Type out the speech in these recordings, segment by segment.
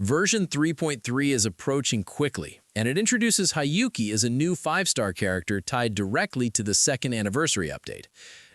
Version 3.3 is approaching quickly, and it introduces Hiyuki as a new 5-star character tied directly to the second anniversary update.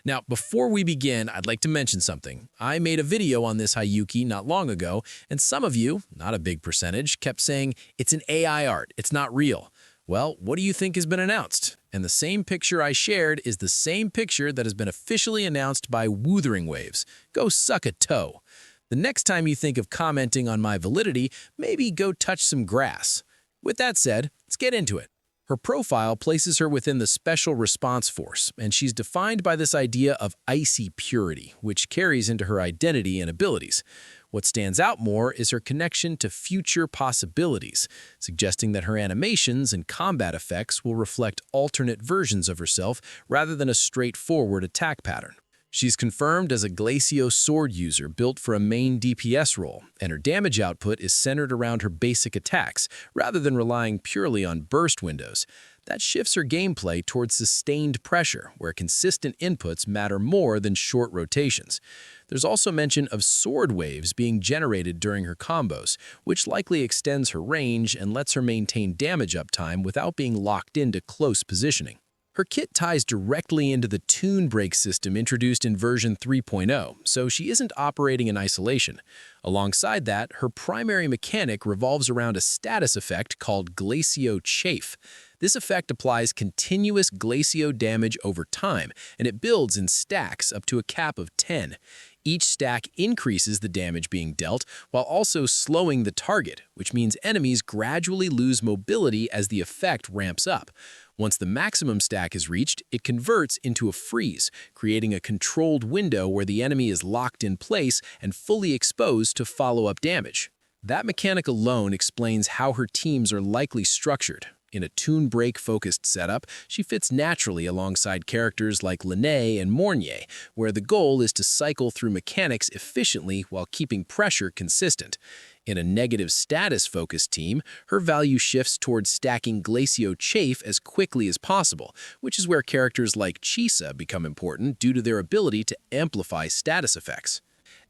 Now, before we begin, I'd like to mention something. I made a video on this Hiyuki not long ago, and some of you, not a big percentage, kept saying, it's an AI art, it's not real. Well, what do you think has been announced? And the same picture I shared is the same picture that has been officially announced by Wuthering Waves. Go suck a toe. The next time you think of commenting on my validity, maybe go touch some grass. With that said, let's get into it. Her profile places her within the Special Response Force, and she's defined by this idea of icy purity, which carries into her identity and abilities. What stands out more is her connection to future possibilities, suggesting that her animations and combat effects will reflect alternate versions of herself rather than a straightforward attack pattern. She's confirmed as a Glacio sword user built for a main DPS role, and her damage output is centered around her basic attacks, rather than relying purely on burst windows. That shifts her gameplay towards sustained pressure, where consistent inputs matter more than short rotations. There's also mention of sword waves being generated during her combos, which likely extends her range and lets her maintain damage uptime without being locked into close positioning. Her kit ties directly into the tune break system introduced in version 3.0, so she isn't operating in isolation. Alongside that, her primary mechanic revolves around a status effect called Glacio chafe. This effect applies continuous Glacio damage over time, and it builds in stacks up to a cap of 10. Each stack increases the damage being dealt while also slowing the target, which means enemies gradually lose mobility as the effect ramps up. Once the maximum stack is reached, it converts into a freeze, creating a controlled window where the enemy is locked in place and fully exposed to follow-up damage. That mechanic alone explains how her teams are likely structured. In a tune break-focused setup, she fits naturally alongside characters like Linné and Mornier, where the goal is to cycle through mechanics efficiently while keeping pressure consistent. In a negative status-focused team, her value shifts towards stacking Glacio chafe as quickly as possible, which is where characters like Chisa become important due to their ability to amplify status effects.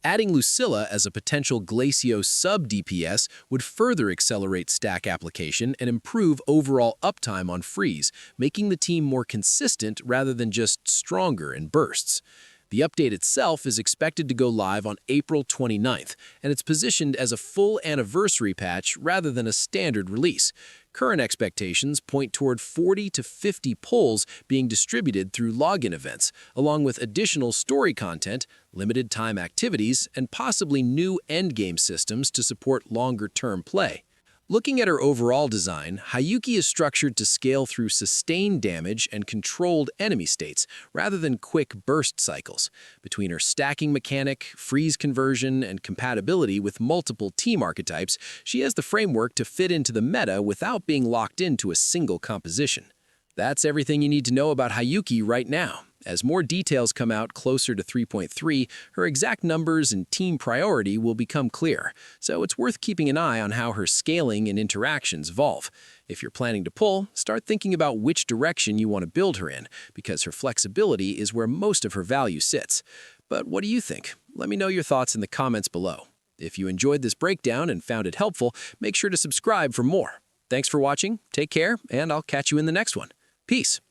Adding Lucilla as a potential Glacio sub-DPS would further accelerate stack application and improve overall uptime on freeze, making the team more consistent rather than just stronger in bursts. The update itself is expected to go live on April 29th, and it's positioned as a full anniversary patch rather than a standard release. Current expectations point toward 40 to 50 polls being distributed through login events, along with additional story content, limited-time activities, and possibly new endgame systems to support longer-term play. Looking at her overall design, Hiyuki is structured to scale through sustained damage and controlled enemy states, rather than quick burst cycles. Between her stacking mechanic, freeze conversion, and compatibility with multiple team archetypes, she has the framework to fit into the meta without being locked into a single composition. That's everything you need to know about Hiyuki right now. As more details come out closer to 3.3, her exact numbers and team priority will become clear, so it's worth keeping an eye on how her scaling and interactions evolve. If you're planning to pull, start thinking about which direction you want to build her in, because her flexibility is where most of her value sits. But what do you think? Let me know your thoughts in the comments below. If you enjoyed this breakdown and found it helpful, make sure to subscribe for more. Thanks for watching, take care, and I'll catch you in the next one. Peace.